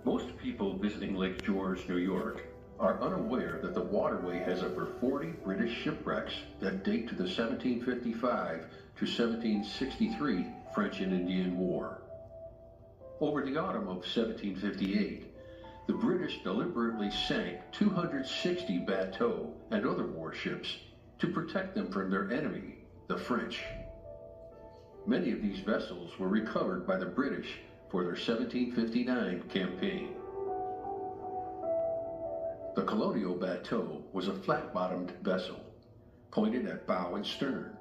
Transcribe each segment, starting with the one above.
Most people visiting Lake George, New York, are unaware that the waterway has over 40 British shipwrecks that date to the 1755 to 1763 French and Indian War. Over the autumn of 1758, the British deliberately sank 260 bateaux and other warships to protect them from their enemy, the French. Many of these vessels were recovered by the British for their 1759 campaign. The Colonial Bateaux was a flat-bottomed vessel, pointed at bow and stern,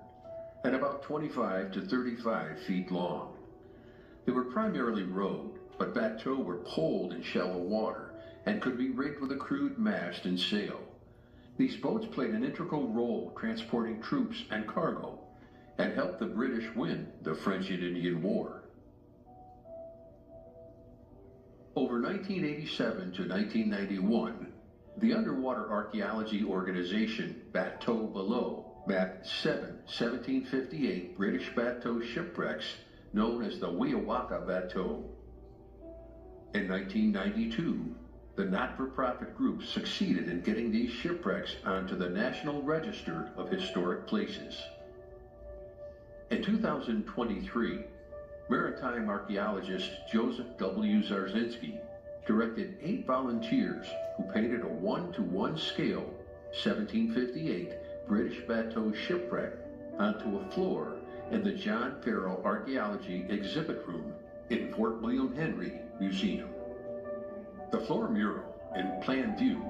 and about 25 to 35 feet long. They were primarily rowed, but bateaux were poled in shallow water and could be rigged with a crude mast and sail. These boats played an integral role transporting troops and cargo and helped the British win the French and Indian War. Over 1987 to 1991, the underwater archaeology organization Bateaux Below mapped 7 1758 British bateau shipwrecks known as the Wiawaka Bateaux. In 1992, the not-for-profit group succeeded in getting these shipwrecks onto the National Register of Historic Places. In 2023, maritime archaeologist Joseph W. Zarzinski directed 8 volunteers who painted a 1-to-1 scale 1758 British bateau shipwreck onto a floor in the John Farrell Archaeology Exhibit Room in Fort William Henry Museum. The floor mural, in plan view,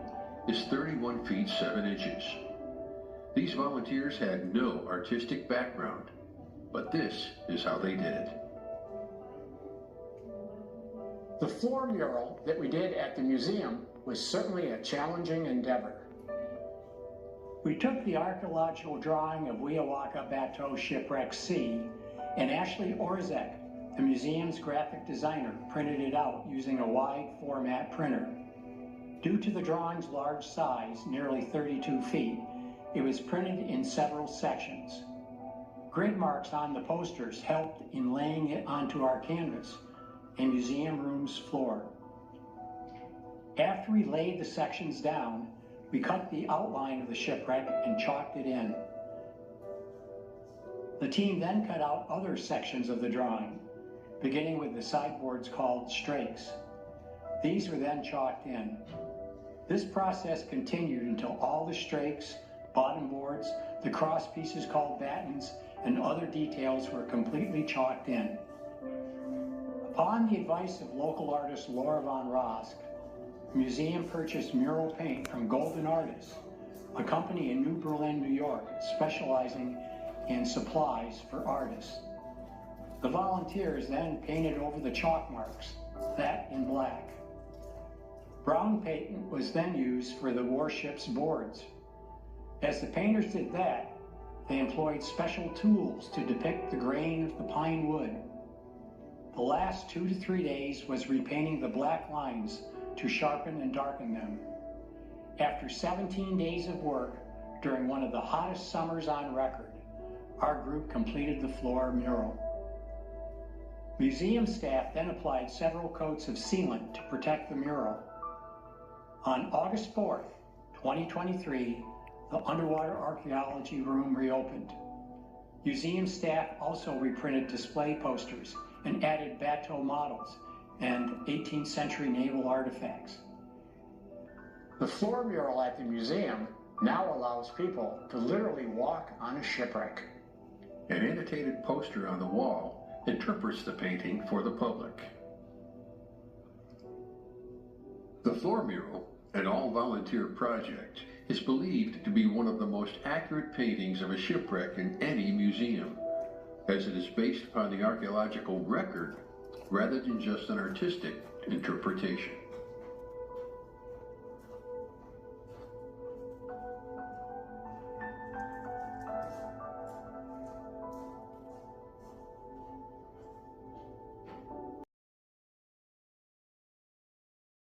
is 31 feet 7 inches. These volunteers had no artistic background, but this is how they did it. The floor mural that we did at the museum was certainly a challenging endeavor. We took the archaeological drawing of Wiawaka Bateaux Shipwreck C, and Ashley Orzek, the museum's graphic designer, printed it out using a wide format printer. Due to the drawing's large size, nearly 32 feet, it was printed in several sections. Grid marks on the posters helped in laying it onto our canvas, a museum room's floor. After we laid the sections down, we cut the outline of the shipwreck and chalked it in. The team then cut out other sections of the drawing, beginning with the sideboards called strakes. These were then chalked in. This process continued until all the strakes, bottom boards, the cross pieces called battens, and other details were completely chalked in. Upon the advice of local artist Laura Von Rosk, the museum purchased mural paint from Golden Artists, a company in New Berlin, New York, specializing in supplies for artists. The volunteers then painted over the chalk marks, that in black. Brown paint was then used for the warship's boards. As the painters did that, they employed special tools to depict the grain of the pine wood. The last 2 to 3 days was repainting the black lines to sharpen and darken them. After 17 days of work, during one of the hottest summers on record, our group completed the floor mural. Museum staff then applied several coats of sealant to protect the mural. On August 4th, 2023, the Underwater Archaeology Room reopened. Museum staff also reprinted display posters and added bateau models and 18th century naval artifacts. The floor mural at the museum now allows people to literally walk on a shipwreck. An annotated poster on the wall interprets the painting for the public. The floor mural, an all-volunteer project, is believed to be one of the most accurate paintings of a shipwreck in any museum, as it is based upon the archaeological record rather than just an artistic interpretation.